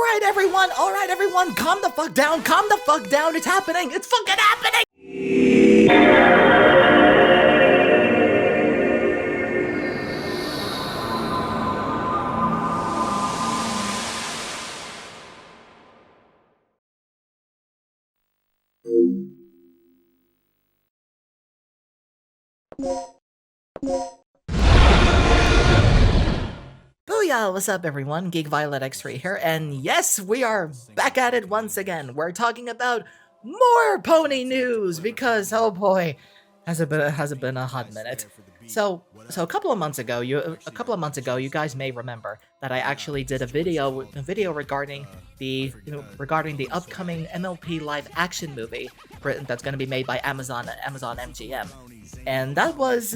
All right, everyone, calm the fuck down, it's happening, it's fucking happening! Booyah! What's up, everyone? Geek Violet X3 here, and yes, we are back at it once again. We're talking about more pony news because, oh boy, has it been a hot minute. So a couple of months ago, you guys may remember that I actually did a video regarding the upcoming MLP live action movie that's going to be made by Amazon MGM, and that was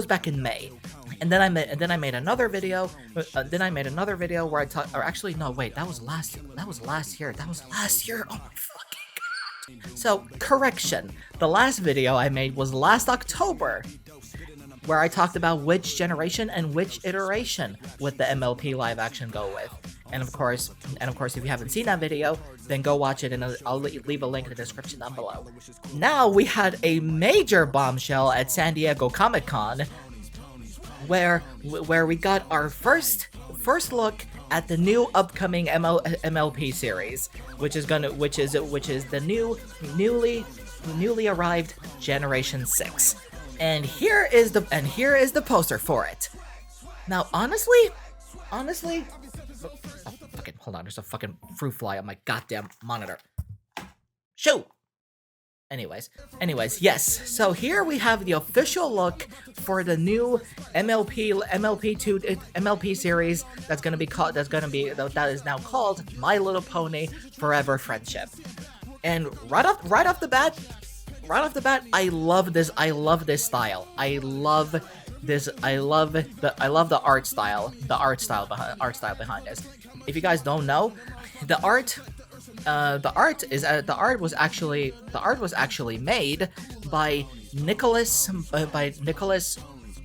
back in May. And then I made another video. Where I talked. Or actually, no, wait. That was last year. Oh my fucking god. So correction. The last video I made was last October, where I talked about which generation and which iteration would the MLP live action go with. And of course, if you haven't seen that video, then go watch it, and I'll leave a link in the description down below. Now we had a major bombshell at San Diego Comic-Con, where we got our first look at the new upcoming MLP series, which is the newly arrived Generation 6. And here is the poster for it. Now, honestly, oh, fucking hold on, there's a fucking fruit fly on my goddamn monitor. Shoot. Anyways, yes. So here we have the official look for the new MLP series that is now called My Little Pony Forever Friendship. And right off the bat, I love this style. I love the art style behind this. If you guys don't know, the art was actually made by Nicholas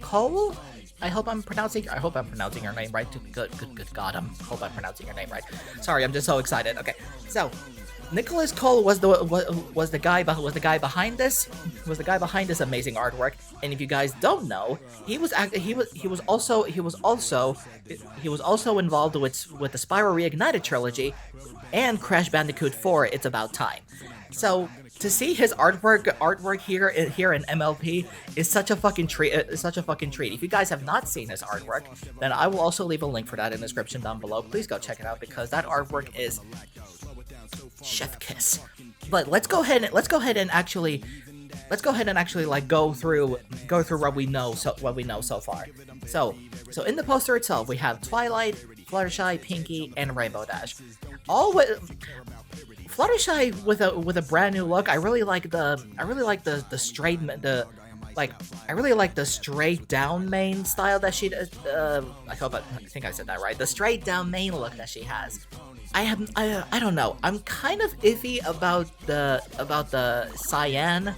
Kole. I hope I'm pronouncing your name right. Good God, hope I'm pronouncing your name right. Sorry, I'm just so excited. Okay, so Nicholas Kole was the guy behind this amazing artwork. And if you guys don't know, he was also involved with the Spyro Reignited trilogy and Crash Bandicoot 4, It's About Time. So to see his artwork here in MLP is such a fucking treat. If you guys have not seen his artwork, then I will also leave a link for that in the description down below. Please go check it out because that artwork is chef kiss. But let's go ahead and actually like go through what we know so far. So in the poster itself, we have Twilight, Fluttershy, Pinkie, and Rainbow Dash. All with Fluttershy with a brand new look. I really like the straight down mane style that she I think I said that right. The straight down mane look that she has. I don't know. I'm kind of iffy about the cyan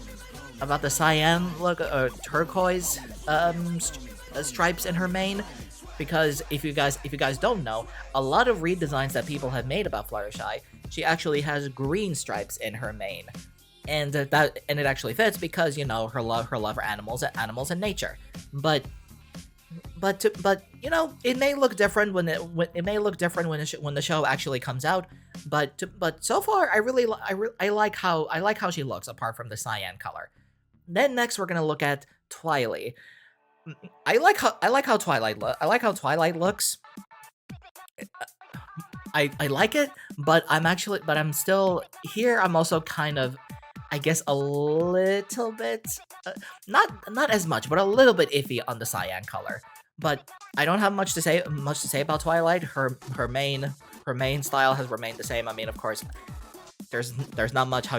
look, or turquoise stripes in her mane, because if you guys don't know, a lot of redesigns that people have made about Fluttershy, she actually has green stripes in her mane, and it actually fits because, you know, her love for animals and nature. But you know, it may look different when the show actually comes out. But so far, I like how she looks apart from the cyan color. Then next we're gonna look at Twilight. I like how Twilight looks. I like it, but I'm still here. I'm also kind of, I guess, a little bit, not as much, but a little bit iffy on the cyan color. But I don't have much to say about Twilight. Her main style has remained the same. I mean, of course, there's not much how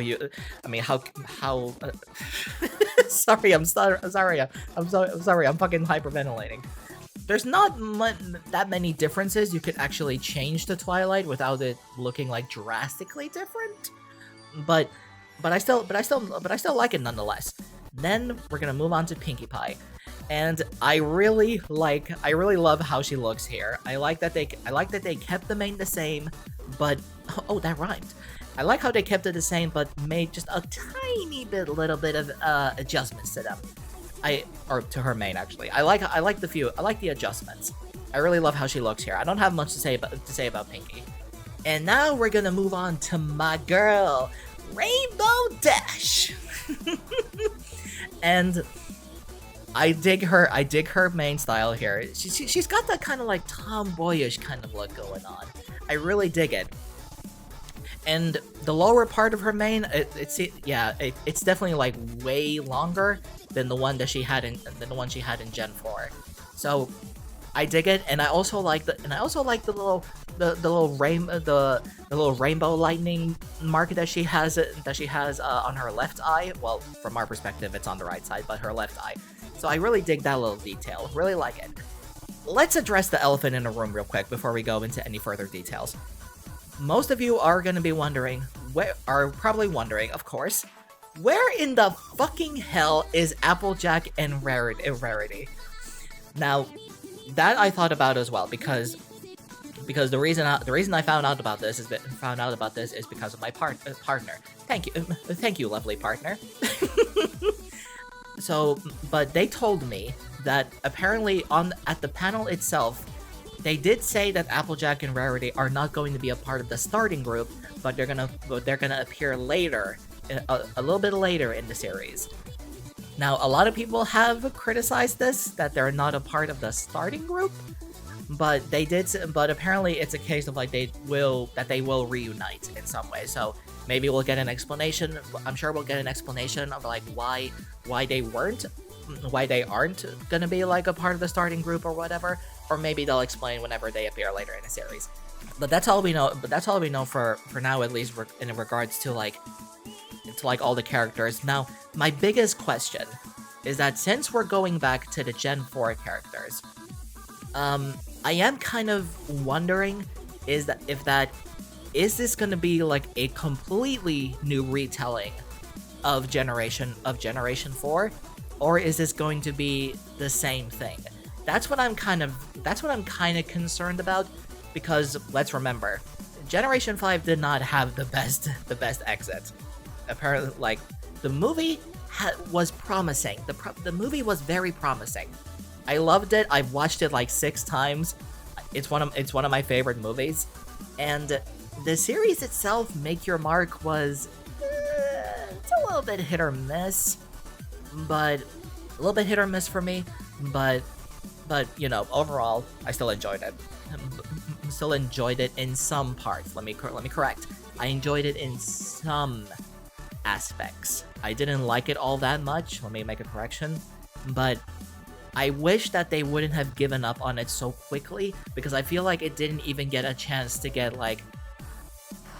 sorry, I'm sorry, I'm sorry, I'm fucking hyperventilating. There's not that many differences you could actually change to Twilight without it looking like drastically different. But I still like it nonetheless. Then we're gonna move on to Pinkie Pie, and I really love how she looks here. I like that they kept the mane the same, but oh, that rhymed. I like how they kept it the same, but made just a tiny bit, little bit of adjustments to them. Or to her main actually. I like the adjustments. I really love how she looks here. I don't have much to say about Pinky. And now we're gonna move on to my girl, Rainbow Dash. And I dig her main style here. She's got that kind of like tomboyish kind of look going on. I really dig it. And the lower part of her main, it's definitely like way longer than the one she had in Gen 4. So I dig it, and I also like the little rainbow lightning mark that she has on her left eye. Well, from our perspective, it's on the right side, but her left eye. So I really dig that little detail. Really like it. Let's address the elephant in the room real quick before we go into any further details. Most of you are going to be wondering, of course, where in the fucking hell is Applejack and Rarity? Now, that I thought about as well, because the reason I found out about this is because of my partner. Thank you, lovely partner. So, but they told me that apparently at the panel itself, they did say that Applejack and Rarity are not going to be a part of the starting group, but they're gonna appear later, a little bit later in the series. Now, a lot of people have criticized this, that they're not a part of the starting group, but but apparently it's a case of like they will reunite in some way. So maybe we'll get an explanation. I'm sure we'll get an explanation of like why they aren't gonna be like a part of the starting group or whatever, or maybe they'll explain whenever they appear later in the series. But that's all we know. For now, at least in regards to like all the characters. Now, my biggest question is that since we're going back to the Gen 4 characters, I am kind of wondering is this gonna be like a completely new retelling of Generation 4, or is this going to be the same thing? That's what I'm kind of concerned about, because let's remember, Generation 5 did not have the best exit. Apparently, like, the movie was promising. The movie was very promising. I loved it. I've watched it like 6 times. It's one of my favorite movies. And the series itself, Make Your Mark, was it's a little bit hit or miss, but a little bit hit or miss for me. But you know, overall, I still enjoyed it. Still enjoyed it in some parts. Let me correct. I enjoyed it in some aspects. I didn't like it all that much. Let me make a correction. But I wish that they wouldn't have given up on it so quickly, because I feel like it didn't even get a chance to get like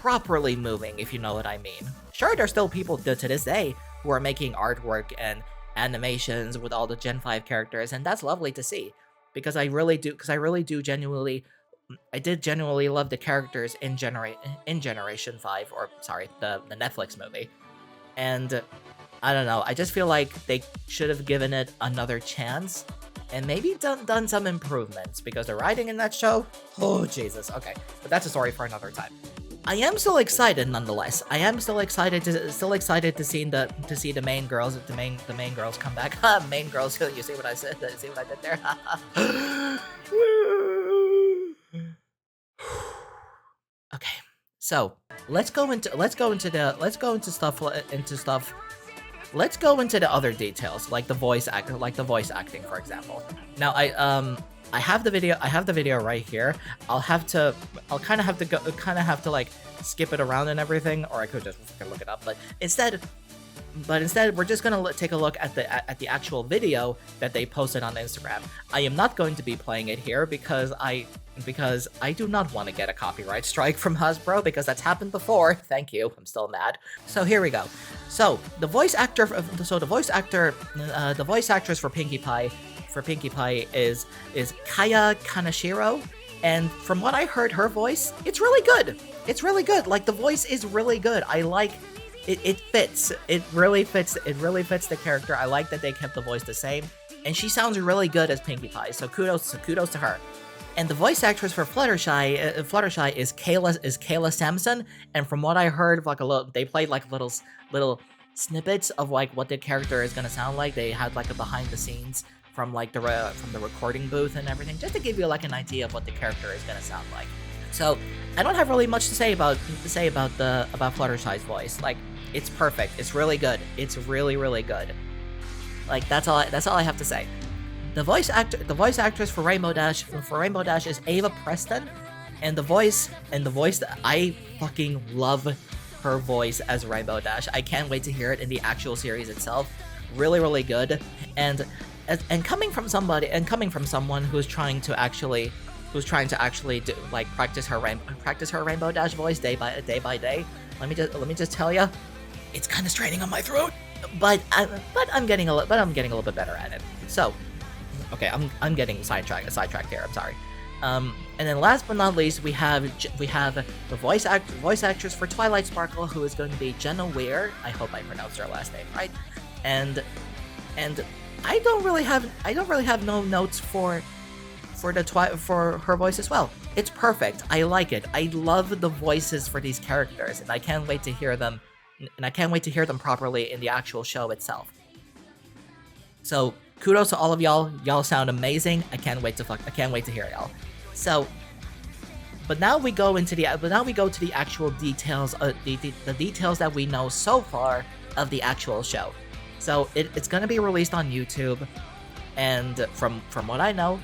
properly moving, if you know what I mean. Sure, there's still people to this day who are making artwork and animations with all the Gen 5 characters, and that's lovely to see, because I did genuinely love the characters in Generation 5, or sorry, the Netflix movie. And I don't know, I just feel like they should have given it another chance and maybe done some improvements, because the writing in that show, oh Jesus. Okay, but that's a story for another time. I am still excited nonetheless. I am still excited to see the main girls come back. Main girls, you see what I said? See what I did there? Okay, so let's go into the other details, like the voice acting, for example. Now I have the video right here. I'll kind of have to like skip it around and everything, or I could just look it up. But instead, we're just gonna take a look at the actual video that they posted on Instagram. I am not going to be playing it here because I do not want to get a copyright strike from Hasbro, because that's happened before. Thank you. I'm still mad. So here we go. So the voice actress for Pinkie Pie is Kaya Kaneshiro, and from what I heard, her voice, it's really good. It's really good. Like, the voice is really good. I like it. It fits. It really fits the character. I like that they kept the voice the same, and she sounds really good as Pinkie Pie. So kudos to her. And the voice actress for Fluttershy is Kayla Sampson. And from what I heard, like they played like little snippets of like what the character is gonna sound like. They had like a behind the scenes from like the recording booth and everything, just to give you like an idea of what the character is gonna sound like. So I don't have really much to say about Fluttershy's voice. Like, it's perfect. It's really good. It's really good. Like, that's all I have to say. The voice actress for Rainbow Dash is Ava Preston, and the voice that I fucking love her voice as Rainbow Dash. I can't wait to hear it in the actual series itself. Really good. And coming from someone who's trying to actually do, like, practice her Rainbow Dash voice day by day. Let me just tell you, it's kind of straining on my throat, but I'm getting a little bit better at it. So, okay, I'm getting sidetracked here. I'm sorry. And then last but not least, we have the voice actress for Twilight Sparkle, who is going to be Jenna Weir. I hope I pronounced her last name right. And I don't really have no notes for her voice as well. It's perfect. I like it. I love the voices for these characters, and I can't wait to hear them. And I can't wait to hear them properly in the actual show itself. So kudos to all of y'all. Y'all sound amazing. I can't wait to hear y'all. So, but now we go to the actual details, the details that we know so far of the actual show. So it's gonna be released on YouTube, and from what I know,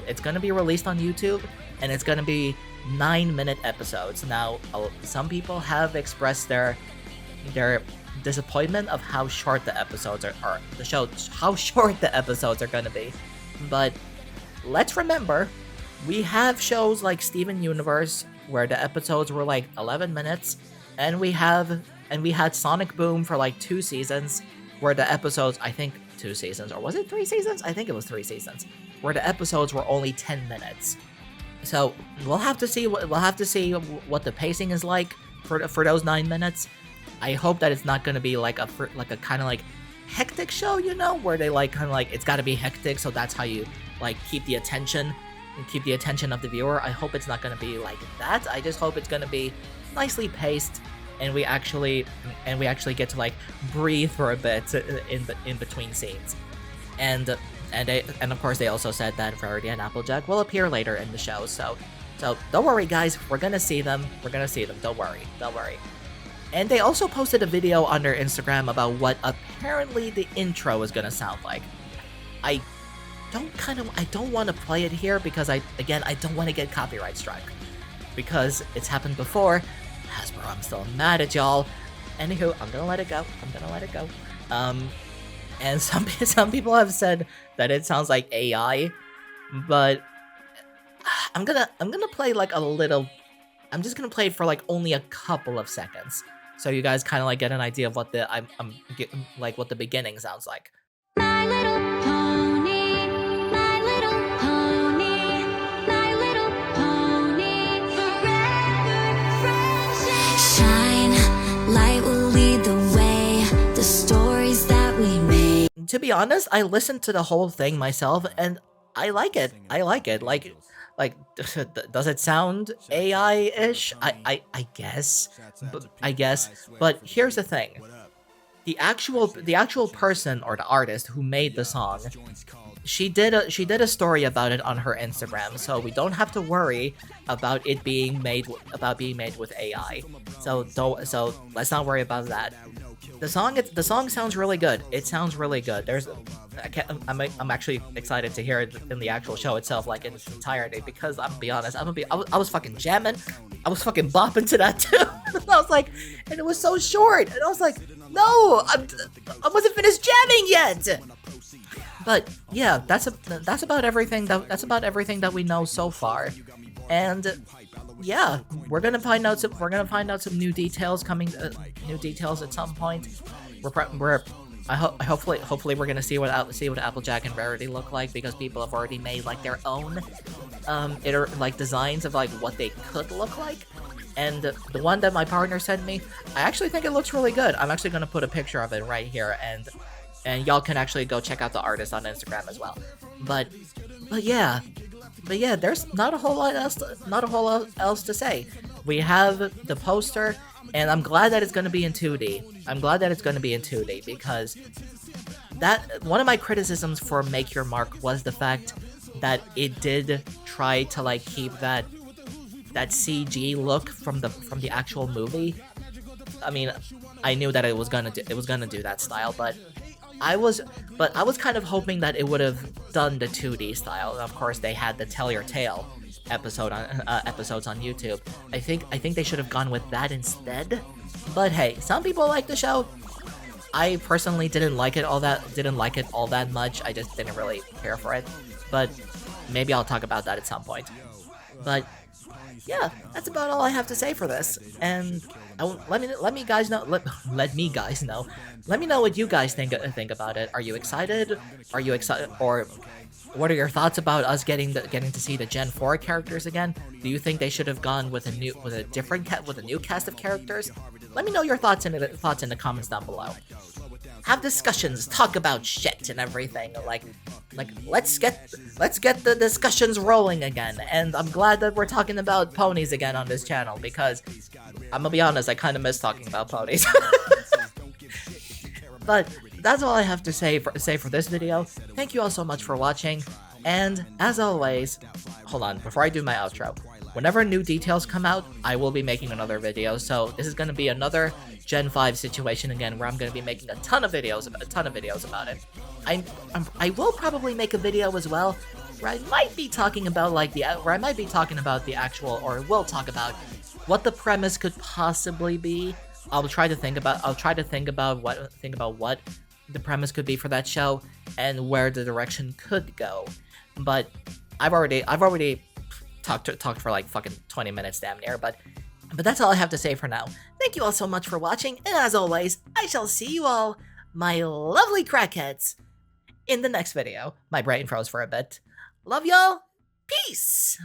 it's gonna be released on YouTube, and it's gonna be 9-minute episodes. Now, some people have expressed their disappointment of how short the episodes are how short the episodes are gonna be. But let's remember, we have shows like Steven Universe where the episodes were like 11 minutes, and we had Sonic Boom for like 2 seasons where the episodes, I think 2 seasons, or was it 3 seasons? I think it was 3 seasons, where the episodes were only 10 minutes. So we'll have to see what the pacing is like for those 9 minutes. I hope that it's not going to be like a kind of like hectic show, you know, where they like kind of like it's got to be hectic, so that's how you like keep the attention of the viewer. I hope it's not going to be like that. I just hope it's going to be nicely paced, and we actually get to like breathe for a bit in between scenes. And of course they also said that Rarity and Applejack will appear later in the show. So don't worry, guys. We're gonna see them. Don't worry. And they also posted a video on their Instagram about what apparently the intro is gonna sound like. I don't want to play it here because I don't want to get copyright struck, because it's happened before. Hasbro, I'm still mad at y'all. Anywho, I'm gonna let it go. And some people have said that it sounds like AI, but I'm gonna play like a little. I'm just gonna play it for like only a couple of seconds, so you guys kind of like get an idea of what what the beginning sounds like. My little pony, my little pony, my little pony, forever friendship. Shine, light will lead the way, the stories that we made. To be honest, I listened to the whole thing myself, and I like it. Like, does it sound AI-ish? I guess. But here's the thing. The actual person or the artist who made the song, she did a story about it on her Instagram, so we don't have to worry about it being made with AI. So let's not worry about that. The song sounds really good. It sounds really good. I'm actually excited to hear it in the actual show itself, like in its entirety, because I'm gonna be honest, I was fucking jamming, I was fucking bopping to that too. And I was like, and it was so short, and I was like, no, I wasn't finished jamming yet. But yeah, that's about everything that we know so far, and yeah, we're gonna find out some new details coming, new details at some point. Hopefully we're gonna see what Applejack and Rarity look like, because people have already made like their own designs of like what they could look like. And the one that my partner sent me, I actually think it looks really good. I'm actually gonna put a picture of it right here, and y'all can actually go check out the artist on Instagram as well. But yeah, But yeah, there's not a whole lot else to say. We have the poster, and I'm glad that it's going to be in 2D. I'm glad that it's going to be in 2D because that one of my criticisms for Make Your Mark was the fact that it did try to like keep that CG look from the actual movie. I mean, I knew that it was gonna do that style, but I was kind of hoping that it would have done the 2D style. Of course, they had the Tell Your Tale episodes on YouTube. I think they should have gone with that instead. But hey, some people like the show. I personally didn't like it all that much. I just didn't really care for it. But maybe I'll talk about that at some point. But yeah, that's about all I have to say for this. And let me guys know. Let me know what you guys think about it. Are you excited? Or what are your thoughts about us getting to see the Gen 4 characters again? Do you think they should have gone with a new cast of characters? Let me know your thoughts in the comments down below. Have discussions, talk about shit and everything. Like let's get the discussions rolling again. And I'm glad that we're talking about ponies again on this channel because I'm gonna be honest, I kind of miss talking about ponies. But that's all I have to say for this video. Thank you all so much for watching, and as always, hold on, before I do my outro, whenever new details come out, I will be making another video, so this is going to be another Gen 5 situation again, where I'm going to be making a ton of videos about it. I will probably make a video as well, where I might be talking about the actual, or will talk about what the premise could possibly be. I'll try to think about what the premise could be for that show and where the direction could go. But I've already talked for like fucking 20 minutes damn near, but that's all I have to say for now. Thank you all so much for watching, and as always, I shall see you all, my lovely crackheads, in the next video. My brain froze for a bit. Love y'all. Peace.